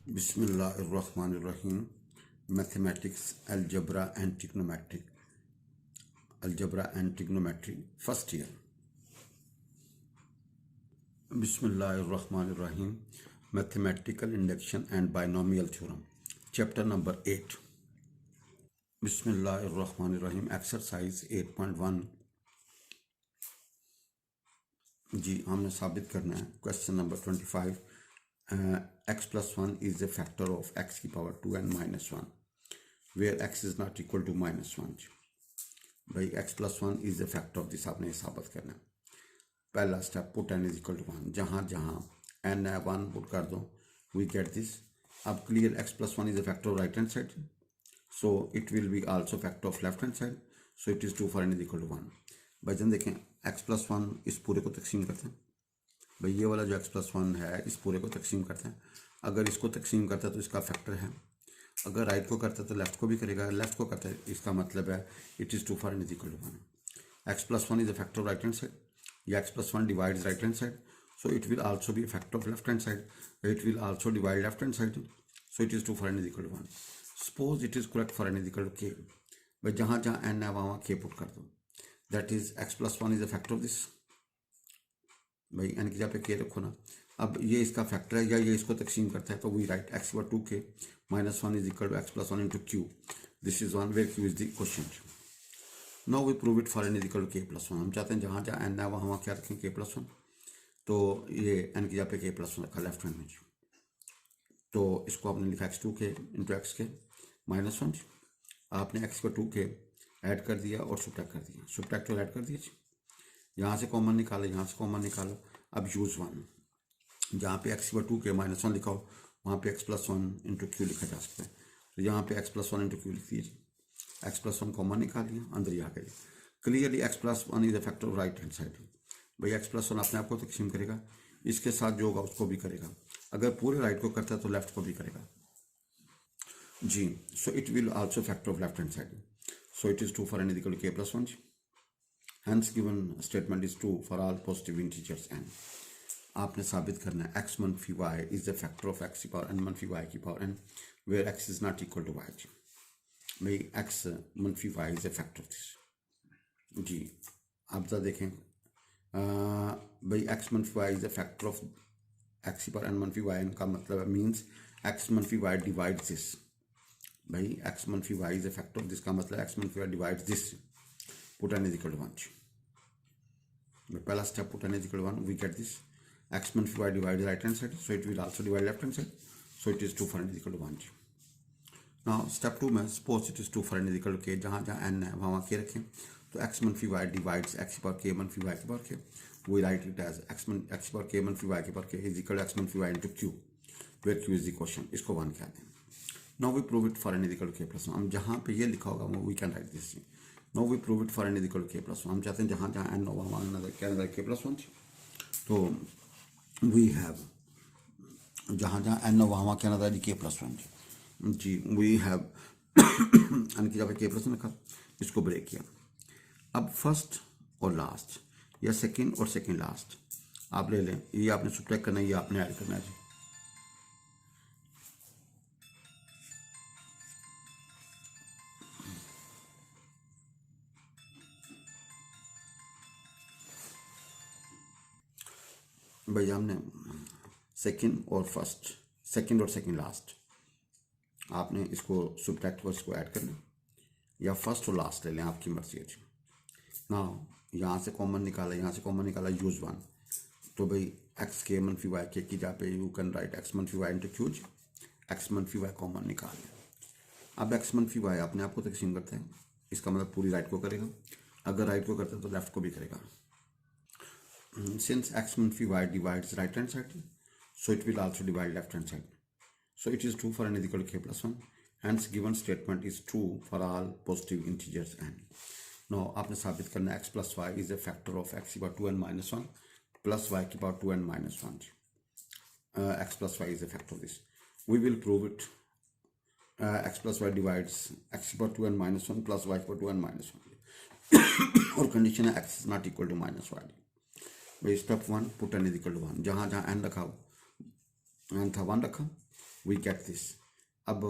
बिस्मिल्लाहिर्रहमानिर्रहीम। Mathematics, algebra and trigonometry first year. बिस्मिल्लाहिर्रहमानिर्रहीम। Mathematical induction and binomial theorem, chapter number 8। बिस्मिल्लाहिर्रहमानिर्रहीम। Exercise 8.1 जी हमने साबित करना है। Question number 25, x+1 is the factor of x की power 2n - 1 where x is not equal to -1। भाई x+1 is the factor of this आपने साबित करना है। पहला step, put n is equal to 1। जहाँ जहाँ n है 1 पुट कर दो, वी गेट दिस। अब clear x+1 is the factor of right hand side, so it will be also factor of left hand side, so it is 2 for n is equal to 1। भाई जन देखें x+1 इस पूरे को तकसीम करते हैं। भाई ये वाला जो x+1 है इस पूरे को तकसीम करते हैं। अगर इसको तकसीम करता है तो इसका फैक्टर है, अगर राइट को करता है तो लेफ्ट को भी करेगा, लेफ्ट को करता है इसका मतलब है it is 2 for n is equal to 1। x+1 is a factor of right hand side, या x+1 divides right hand side, so it will also be a factor of left hand side, it will also divide left hand side, so it is 2 for n is equal to 1. Suppose it is correct for n is equal to k, भाई जहाँ जहाँ n है वहाँ k put कर दो, that is x+1 is a factor of this। भाई n की जगह पे k रखो ना। अब ये इसका फैक्टर है या ये इसको तकसीम करता है, तो we right x = 2k - 1 is equal to x+1 into q। this is 1 where q is the quotient। now we prove it for n is equal to k+1। हम चाहते हैं जहाँ जहाँ n है वहाँ क्या रखें, k+1। तो ये n की जगह पे k+1 रखा लेफ्ट हैंड में, तो इसको आपने लिखा x2k इंटू एक्स के -1। आपने x को 2k ऐड कर दिया और सब्ट्रैक्ट कर दिया, सब्ट्रैक्ट और ऐड कर दिया। यहाँ से कॉमन निकालो, यहाँ से कॉमन निकालो। अब यूज़ 1, जहाँ पे x को 2k - 1 लिखा हो वहाँ पे x+1 इंटू क्यू लिखा जा सकता है। तो यहाँ पे x+1 इंटू क्यू लिख दीजिए, x+1 कॉमन निकाल लिया, अंदर ही आ गया। Clearly x+1 is the factor of right hand side. भाई x+1 अपने आप को तकसीम करेगा, इसके साथ जो होगा उसको भी करेगा, अगर पूरे राइट को करता है तो लेफ्ट को भी करेगा जी। So it will also factor of left hand side, so it is 2 for n is equal to k+1। Hence given statement is true for all positive integers n। आपने साबित करना है x - y is the factor of x की power n - y की power n where x is not equal to y। भाई x - y is the factor of this जी। आप जरा देखें, भाई x - y is the factor of x की power n - y का मतलब means x - y divides this. भाई x - y is the factor of this का मतलब x - y divides this, put n is equal to 1। पहला step, put n is equal to 1, we get this x - y divide right hand side, so it will also divide left hand side, so it is 2 for n is equal to 1। Now step 2 में suppose it is 2 for n is equal to k, जहाँ जहाँ n है वहाँ k रखें, तो x - y divides x की power k - y की power k, we write it as x power k - y की power k is equal to x - y into q, where q is the quotient। इसको 1 कह दें। now we prove it for n is equal to k+1। हम जहाँ पे ये लिखा होगा we can write this। now we prove it for n is equal to k+1। हम चाहते हैं जहाँ जहाँ n होगा वहाँ क्या नजर k+1। तो we have जहाँ जहाँ n होगा वहाँ क्या नजर k+1 ji. we have n की जगह पे k+1 रखा, इसको ब्रेक किया। अब फर्स्ट और लास्ट या सेकंड और सेकंड लास्ट आप ले लें, ये आपने सब्ट्रैक्ट करना है, ये आपने ऐड करना है जी। भाई हमने सेकंड और फर्स्ट, सेकंड और सेकंड लास्ट आपने इसको सब्ट्रैक्ट और इसको ऐड करना, या फर्स्ट और लास्ट ले लें, आपकी मर्जी है जी। ना यहाँ से कॉमन निकाला, यहाँ से कॉमन निकाला, यूज 1। तो भाई x k - y k की जगह पे you can right x - y into Q, x - y common निकाल लें। अब x - y अपने आप को तकसीम करते हैं, इसका मतलब पूरी राइट को करेगा, अगर राइट को करता है तो लेफ्ट को भी करेगा। Since x - y divides right hand side, so it will also divide left hand side, so it is 2 for n is equal to k+1। Hence given statement is true for all positive integers n। Now आपने साबित करना है x + y is the factor of x की power 2n - 1 plus y की power 2n - 1। x + y is the factor of this, we will prove it. x + y divides x की power 2n - 1 plus y की power 2n - 1 और condition है x is not equal to -y। भाई step 1, put n is equal to 1। जहाँ जहाँ n रखा हो, n था 1 रखा, वी गेट दिस। अब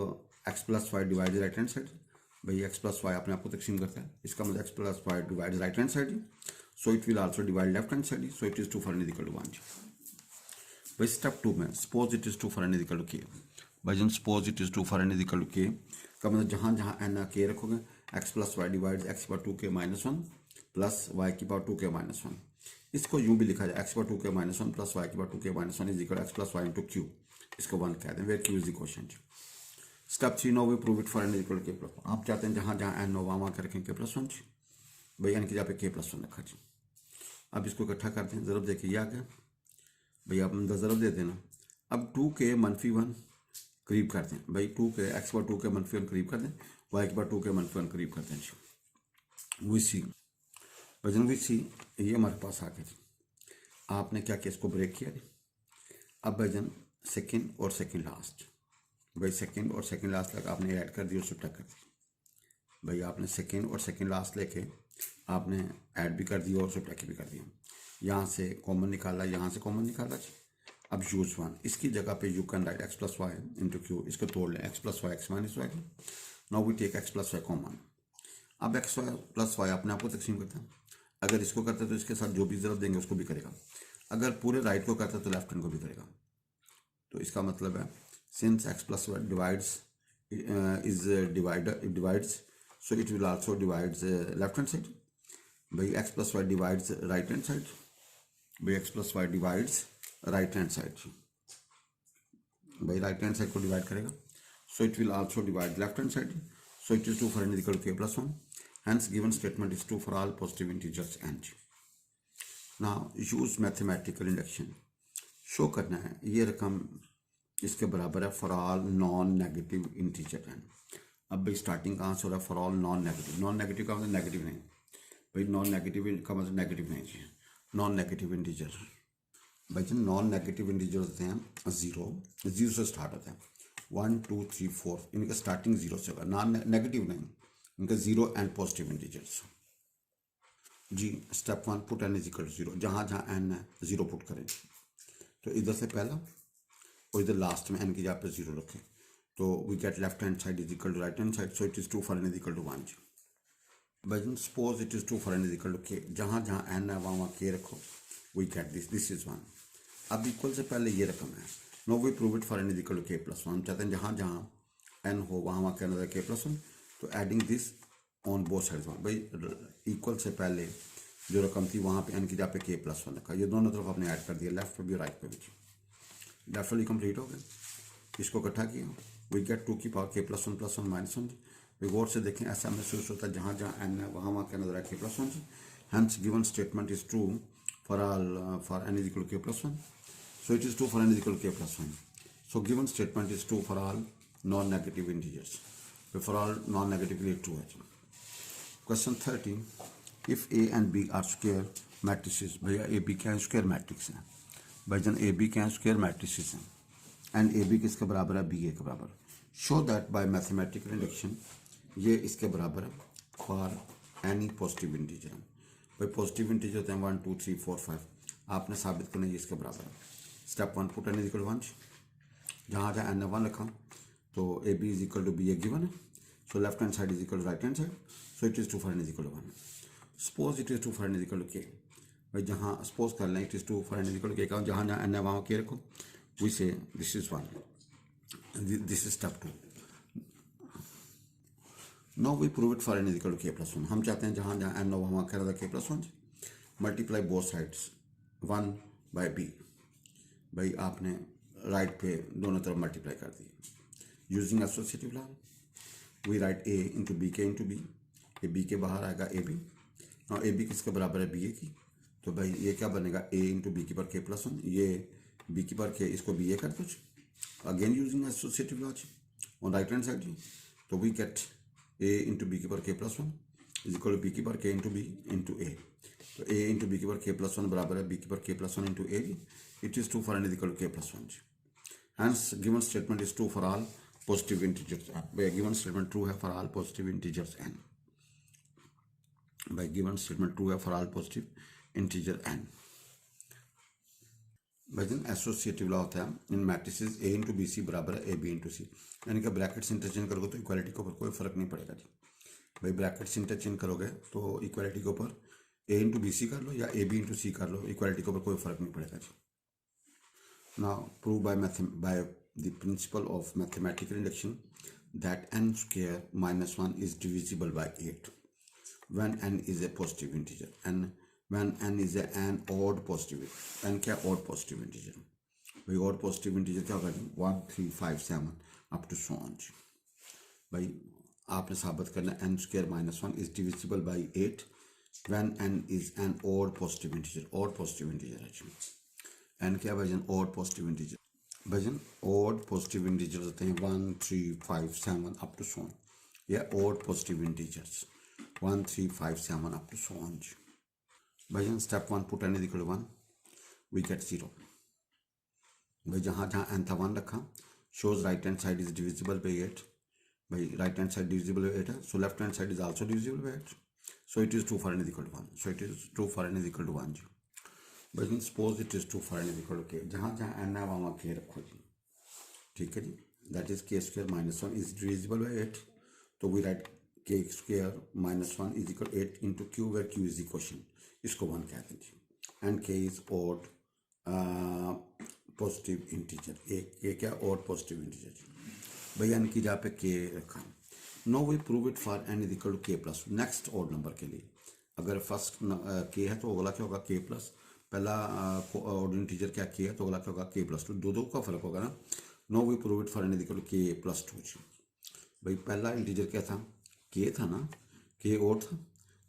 x plus y divide right hand side, भाई एक्स प्लस वाई अपने आप को तकसीम करता है, इसका मतलब x plus y divide right hand side, so it will also divide left hand side, so it is 2 for n equal to 1। भाई स्टेप 2 में suppose it is 2 for n equal to k, भाई जन suppose it is 2 for n equal to k का मतलब जहाँ जहाँ n k रखोगे x plus y divide x power 2 के माइनस 1 प्लस वाई की पावर 2 के माइनस 1। इसको यूं भी लिखा जाए एक्स पावर 2 के माइनस 1 प्लस वाई की पावर 2 के minus 1 is equal x plus y into q, इसको 1 कह दें, where q is the quotient. Step 3 now we prove it for n equal के प्लस 1। आप चाहते हैं जहाँ जहाँ n हो वहाँ कर रखें के प्लस 1 जी, भाई n की जगह पे के प्लस 1 रखा जी। अब इसको इकट्ठा करते हैं, ज़रूर देखिए ये आ गया, भाई आप अंदर ज़रूर दे देना। अब 2 के -1 करीब कर दें, भाई 2 के एक्स पर 2 के -1 करीब कर दें, वाई पर 2 के -1 करीब कर दें जी। वी सी वजन वी सी ये हमारे पास आ गया जी। आपने क्या किया, इसको ब्रेक किया जी। अब वजन सेकंड और सेकंड लास्ट, भाई सेकंड और सेकंड लास्ट तक आपने ऐड कर दी और सब्ट्रैक्ट कर दी। भाई आपने सेकंड और सेकंड लास्ट लेके आपने ऐड भी कर दिया और सब्ट्रैक्ट भी कर दिया। यहाँ से कॉमन निकाला, यहाँ से कॉमन निकाला जी। अब यूज 1, इसकी जगह पे you can write x plus y into q, इसको तोड़ लें x plus y x minus y. Now we take x plus y common. अब एक्स वाई प्लस वाई अपने आप को तकसीम करता है, अगर इसको करता है तो इसके साथ जो भी ज़रूरत देंगे उसको भी करेगा, अगर पूरे राइट को करता है तो लेफ्ट हैंड को भी करेगा। तो इसका मतलब है since x plus y divides is divides, so it will also divides left hand side. भाई x plus y divides right hand side, भाई x plus y divides right hand side, भाई राइट हैंड साइड को divide करेगा, so it will also divide left hand side, so it is 2 for n equal to k plus 1। Hence given statement is true for all positive integers n। Now use mathematical induction, show करना है ये रकम इसके बराबर है for all non negative integer n। अब भाई starting कहाँ से हो रहा है, for all non negative, non negative का मतलब नेगेटिव नहीं, भाई नॉन नेगेटिव का मतलब नेगेटिव नहीं जी, नॉन नेगेटिव इंटीजर। भाई जो नॉन नेगेटिव इंटीजर होते हैं 0 से स्टार्ट होता है, 1 2 3 4, इनका स्टार्टिंग 0 से होगा, नॉन नेगेटिव नहीं, इनका 0 एंड पॉजिटिव इंटीजर्स जी। Step 1 put n is equal to 0, जहाँ जहाँ n है 0 पुट करें, तो इधर से पहला और इधर लास्ट में n की जगह पे 0 रखें, तो we get left hand side is equal to right hand side, so it is 2 for n is equal to 1 जी। But suppose it is 2 for n is equal to k, जहाँ जहाँ n है वहाँ के रखो, वी गेट दिस इज 1। अब equal से पहले ये रकम है, now we prove it for n is equal to k plus 1। हम चाहते हैं जहाँ जहाँ n हो वहाँ के अंदर के प्लस 1, तो adding this on both sides, भाई इक्वल से पहले जो रकम थी वहाँ पे n की जगह पे के प्लस 1 रखा, ये दोनों तरफ आपने ऐड कर दिया, लेफ्ट पे भी राइट पे भी। लेफ्ट वाली कंप्लीट हो गया, इसको इकट्ठा किया, वी गेट 2 की पावर के प्लस 1 प्लस 1 माइनस 1। वी गौर से देखें ऐसा महसूस होता है जहाँ जहाँ n है वहाँ के अंदर k plus 1। Hence given statement is true for all for n is equal के plus 1, so it is 2 for n is equal to k plus 1. So given statement is true for all non-negative integers, for all non-negatively true है। Question 30, if a and b are square matrices, भैया a b क्या है, square matrix है, भाईजान a b क्या है, square matrices हैं, and a b किसके बराबर है, b a के बराबर। show that by mathematical induction ये इसके बराबर है for any positive integer। भाई पॉजिटिव इंटीजर होते हैं 1 2 3 4 5, आपने साबित करना ये इसके बराबर है। Step 1 put n is equal to 1, जहाँ जहाँ n 1 रखा तो a b is equal to b a given है, so left hand side is equal to right hand side, so it is 2 for n is equal to 1। Suppose it is 2 for n is equal to k, भाई जहाँ suppose कर लें it is 2 for n is equal to k का, जहाँ जहाँ n है वहाँ के रखो, we say this is 1, this is step 2। Now we prove it for n is equal to k plus 1। हम चाहते हैं जहाँ जहाँ n हो वहाँ कह रहा था के plus 1, multiply both sides 1 by b, भाई आपने राइट पे दोनों तरफ मल्टीप्लाई कर दिए। Using associative law we write a into b k into b, a b के बाहर आएगा ए बी, और ए बी किसके बराबर है, बी ए की, तो भाई ये क्या बनेगा a इंटू बी की पर के प्लस 1, ये बी की पर के, इसको बी ए कर दो, again using associative law on right hand side, तो we get a into b की पर k plus 1 is equal to b की पर के इंटू बी इंटू ए, तो a इंटू बी की पर के प्लस 1 बराबर है बी की पर k plus 1 into A, it is 2 for n is equal to k plus 1। Hence given statement is true for all positive integers। by given statement true है for all positive integers n, by given statement true है for all positive integer n। भाईजान associative law होता है in matrices a into b c बराबर है A B into सी, यानी कि brackets interchange करोगे तो इक्वालिटी के ऊपर कोई फर्क नहीं पड़ेगा जी। भाई ब्रैकेट्स इंटरचेंज करोगे तो इक्वालिटी के ऊपर ए इंटू बी सी कर लो या ए बी इंटू सी कर लो, इक्वालिटी के ऊपर कोई फर्क नहीं पड़ेगा जी। Now prove by the principle of mathematical induction that n square minus 1 is divisible by 8 when n is a positive integer and when n is an odd positive, n क्या odd positive integer, भाई odd positive integer क्या होगा 1 3 5 7 up to so on। भाई आपने साबित करना n square minus 1 is divisible by 8 when n is an odd positive integer, odd positive integer है n क्या भाईजान odd positive integer, भाईजान odd positive integers होते हैं 1 3 5 7 up to so on, या odd positive integers 1 3 5 7 up to so on। भाईजान step 1 put n equal 1 we get 0। भाई जहाँ जहाँ n था 1 रखा, shows right hand side is divisible by 8, भाई right hand side divisible by 8 है, so left hand side is also divisible by 8, so it is true for n equal to 1, so it is true for n equal to 1 जी। भाई suppose it is true for n equal to k, जहाँ जहाँ n है वहाँ k रखो जी, ठीक है जी। That is k square minus 1 is divisible by 8, तो we write k square minus 1 is equal 8 into q, where q is the question, इसको 1 कहते हैं जी। And k is odd positive integer, k क्या ओड पॉजिटिव इंटीजर जी। भैया n की जगह पे k रखा। Now we prove it for n is equal to k plus, next odd number के लिए अगर फर्स्ट k है तो अगला क्या होगा k प्लस, पहला ओड इंटीजर क्या k है तो अगला क्या होगा k प्लस 2, दो का फर्क होगा ना। Now we prove it for n is equal to k plus 2 जी। भाई पहला इंटीजर क्या था k था ना, k ओड था,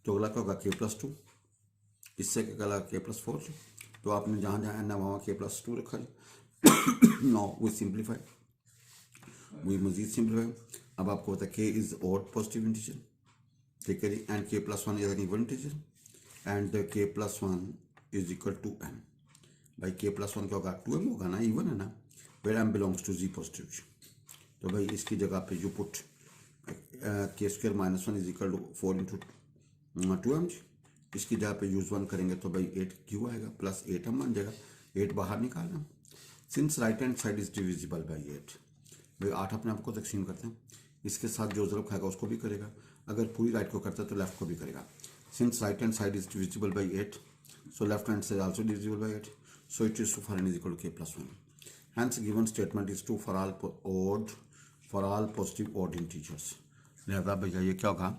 तो अगला क्या होगा k प्लस 2, इससे क्या अगला k प्लस 4 जी। तो आपने जहाँ जहाँ n है वहाँ k प्लस 2 रखा जी। नो वी सिंप्लीफाई, वी मजीद सिंप्लीफाई, अब आपको पता है k is odd positive integer, ठीक है जी, and k plus 1 is an even integer and k plus 1 is equal to m। भाई k प्लस 1 क्या होगा 2m होगा ना, इवन है ना, where m belongs to z positive. तो भाई इसकी जगह पे you put k square minus 1 is equal to 4 into 2m, इसकी जगह पे यूज 1 करेंगे तो भाई 8 क्यू आएगा प्लस 8m बन जाएगा, 8 बाहर निकालना। Since right hand side is divisible by 8, भाई 8 अपने आप को तकसीम करते हैं, इसके साथ जो ज़रूर खाएगा उसको भी करेगा, अगर पूरी राइट को करता है तो लेफ्ट को भी करेगा। Since right hand side is divisible by 8, so left hand side also divisible by 8, so it is true for n is equal to k plus 1। Hence given statement is true for all positive odd integers। लिहाजा भैया ये क्या होगा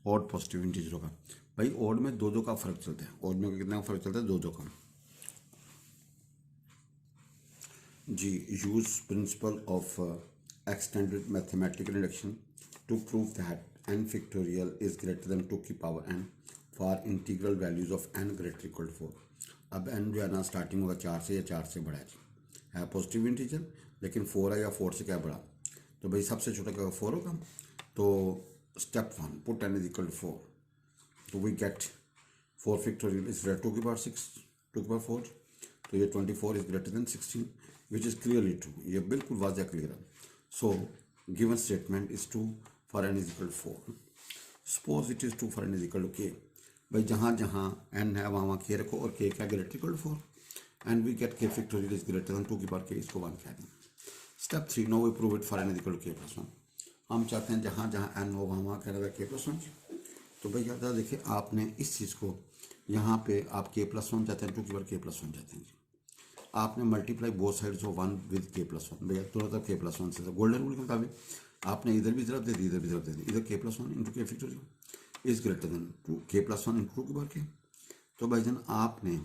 odd positive integer होगा। भाई odd में दो का फर्क चलता है, odd में कितना फर्क चलता है दो का जी। Use principle of extended mathematical induction to prove that n factorial is greater than 2 की power n for integral values of n greater equal to 4। अब n जो है ना स्टार्टिंग होगा 4 से या 4 से बड़ा है पॉजिटिव इंटीजर, लेकिन 4 है या 4 से क्या बड़ा, तो भाई सबसे छोटा क्या 4 होगा। तो step 1 put n is equal to 4, तो we get 4 factorial is greater 2 की पावर 6 2 की पावर 4, तो ये 24 is greater than 16 which is clearly true, ये बिल्कुल वाज़ह क्लियर है। So given statement is true for n is equal to 4। Suppose it is true for n is equal to k, भाई जहाँ जहाँ n है वहाँ वहाँ k रखो और k क्या greater equal to 4 and we get k factorial is greater than 2 की पावर k, इसको 1 कह दें। Step 3 now we prove it for n equal to k plus 1, हम चाहते हैं जहाँ जहाँ n हो वहाँ वहाँ कह रहा है k प्लस 1। तो भाई याद देखिए आपने इस चीज़ को यहाँ पे आप k प्लस 1 चाहते हैं 2 की पावर k प्लस 1 चाहते हैं, आपने multiply both sides of 1 with k plus 1, भैया दोनों तरफ k प्लस 1 से गोल्डन रूल के मुताबिक आपने इधर भी तरफ दे दी इधर भी तरफ दे दी, इधर k plus 1 into k factorial is greater then 2 k plus 1 into 2 की पावर k। तो भाईजान आपने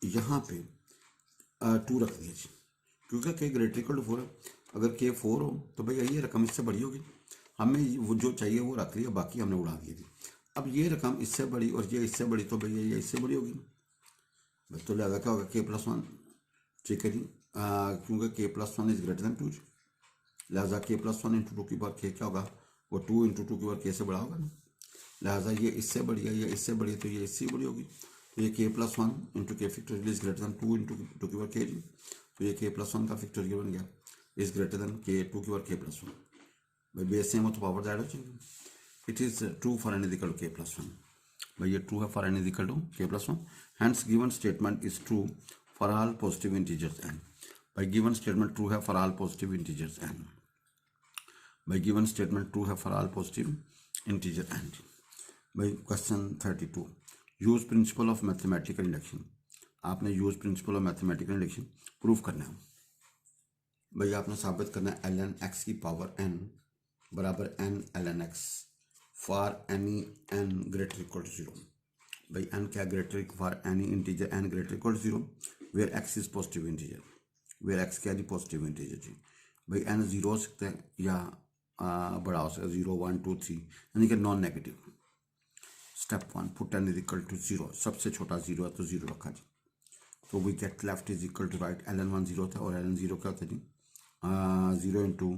यहाँ पे 2 रख दिया जी, क्योंकि k ग्रेटर इक्वल टू 4 है, अगर k 4 हो तो भैया ये रकम इससे बड़ी होगी, हमें वो जो चाहिए वो रख लिया, बाकी हमने उड़ा दिया थी। अब ये रकम इससे बड़ी और ये इससे बड़ी, तो भैया ये इससे बड़ी होगी, बस तो लिहाजा क्या होगा k प्लस 1, ठीक है जी, क्योंकि k plus 1 is greater then 2, लिहाजा k प्लस 1 इंटू 2 की पावर k क्या होगा वो 2 इंटू 2 की पावर k से बड़ा होगा ना, लिहाजा ये इससे बड़ी है ये इससे बड़ी है तो ये इससे बड़ी होगी, तो ये k प्लस 1 इंटू के factorial is greater then 2 into 2 की पावर k जी, तो ये k प्लस 1 का फैक्टोरियल बन गया इज ग्रेटर देन k 2 की पावर k प्लस 1, भाई बेस सेम हो तो पावर ऐड हो जाएगी। It is true for n is equal to k plus 1, भाई ये ट्रू है for n is equal to k plus 1। Hence given statement is true for all positive integers n। भाई given statement true है for all positive integers n। भाई given statement true है for all positive integer n। भाई question 32, use principle of mathematical induction. आपने use principle of mathematical induction prove करना है। भाई आपने साबित करना है ln x की पावर n बराबर n ln x for any n greater equal to 0। भाई n क्या greater for any integer n greater equal to 0 where x is positive integer, where x क्या जी पॉजिटिव इंटीजर जी। भाई n 0 हो सकता है या बड़ा हो सकता है 0 1 2 3 यानी कि non negative. Step 1 put n is equal to 0, सबसे छोटा 0 है तो 0 रखा जी। तो we get left is equal to right, ln 1 0 था और ln 0 क्या होता है जी 0 इंटू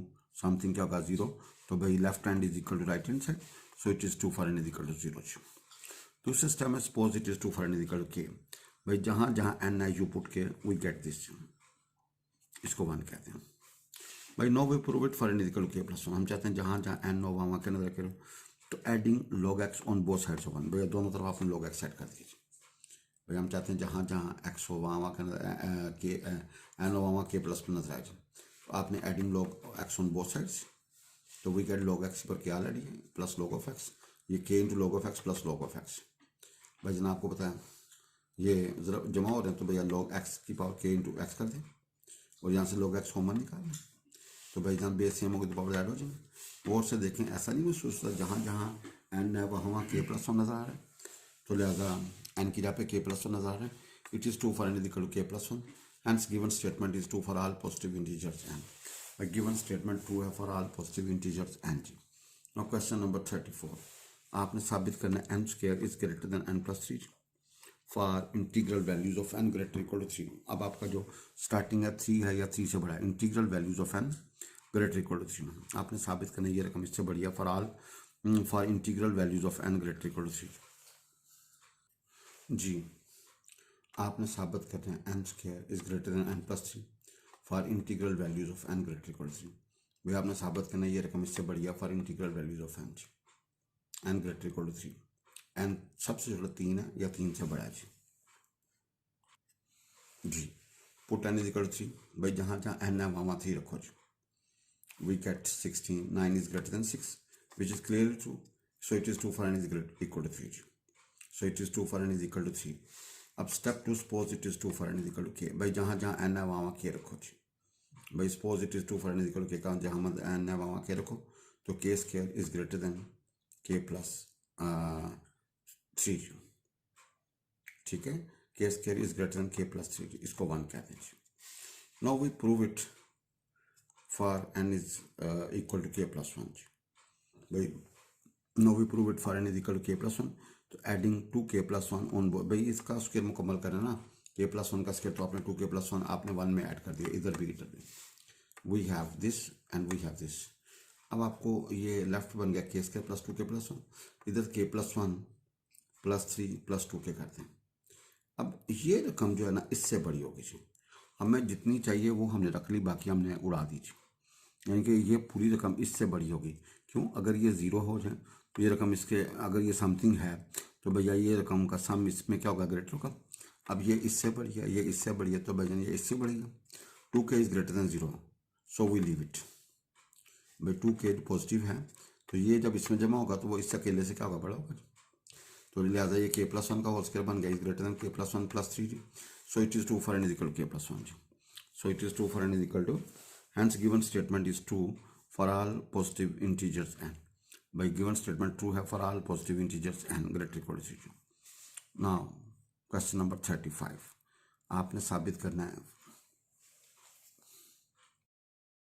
समथिंग क्या होगा 0। तो भाई left hand is equal to right hand side, so it is 2 for n is equal to 0। दूसरे स्टेप में suppose it is 2 for n is equal to k। भाई जहाँ जहाँ n है you put k we get this, इसको 1 कहते हैं। भाई now we prove it for n is equal to k plus 1। हम चाहते हैं जहाँ जहाँ n हो वहाँ के नजर करो तो adding log x on both sides of 1। भाई दोनों तरफ आपने log x सेट कर दीजिए। भाई हम चाहते हैं जहाँ जहाँ x हो वहाँ के n हो वहाँ k प्लस 1 नजर आ जाए, तो आपने adding log x on both sides, तो वी गेट log x पर क्या ऑलरेडी है प्लस log ऑफ x, ये k into log of x plus log of x। भाई जना आपको पता है ये जरा जमा हो रहे हैं तो भैया log x की पावर k इंटू एक्स कर दें और यहाँ से log x कॉमन निकाल लें, तो भाई जहाँ बेस सेम होगी तो पावर ऐड हो जाएंगे। और से देखें ऐसा नहीं महसूस होता जहाँ जहाँ n है वहाँ k प्लस 1 नजर आ रहा है, तो लिहाजा n की जगह पे k प्लस 1 नजर आ रहा है। It is 2 for n is equal to k plus 1, hence given statement is 2 for all positive integers n। भाई गिवन स्टेटमेंट ट्रू है for all positive integers n जी। नाउ क्वेश्चन नंबर 34, आपने साबित करना है n square is greater than n plus 3 for integral values of n greater equal to 3। अब आपका जो स्टार्टिंग है 3 है या 3 से बड़ा है, integral values of n greater equal to 3 आपने साबित करना है ये रकम इससे बढ़िया for integral values of n greater equal to 3। जी आपने साबित करना है n square is greater than n plus 3 for integral values of n greater equal to 3। भाई आपने साबित करना है ये रकम इससे बढ़िया for integral values of n greater equal to 3। n सबसे छोटा 3 है या 3 से बड़ा है जी। Put n is equal to 3, भाई जहाँ जहाँ n है वहाँ 3 रखो जी। we get 16, 9 is greater than 6 which is clearly true, so it is 2 for n is equal to 3, so it is 2 for n is equal to 3। अब step 2 suppose it is 2 for n is equal to k। भाई जहाँ जहाँ n है वहाँ k रखो जी। भाई suppose it is 2 for n is equal to k का जहाँ n है वहाँ k रखो, तो k square is greater than k plus 3, ठीक है। k square is greater than k plus 3, इसको 1 कहते हैं। now we prove it for n is equal to k plus 1। भाई now we prove it for n is equal to k plus 1, तो adding 2k plus 1 on board. भाई इसका square मुकम्मल करना ना, k plus 1 का स्क्वायर तो आपने 2k plus 1 आपने 1 में ऐड कर दिया, इधर भी इधर भी। We have this and we have this. अब आपको ये लेफ्ट बन गया k square plus 2k plus 1, इधर k plus 1 plus 3 plus 2k करते हैं। अब ये रकम जो है ना इससे बड़ी होगी जी, हमें जितनी चाहिए वो हमने रख ली, बाकी हमने उड़ा दी, यानी कि ये पूरी रकम इससे बड़ी होगी। क्यों? अगर ये 0 हो जाए तो ये रकम इसके, अगर ये समथिंग है तो भैया ये रकम का सम इसमें क्या होगा ग्रेटर होगा। अब ये इससे बड़ी है, ये इससे बड़ी है, तो भैया ये इससे बड़ी है। 2k is greater than 0, so we leave it. भाई 2k पॉजिटिव है तो ये जब इसमें जमा होगा तो वो इससे अकेले से क्या होगा बड़ा होगा, तो लिहाजा ये k plus 1 का होल स्क्वायर बन गया is greater then k plus 1 plus 3, so it is 2 for n is equal to k plus 1, so it is 2 for n is equal to, hence given statement is true for all positive integers n। by given statement true है for all positive integers n greater equal to 0। now question number 35, आपने साबित करना है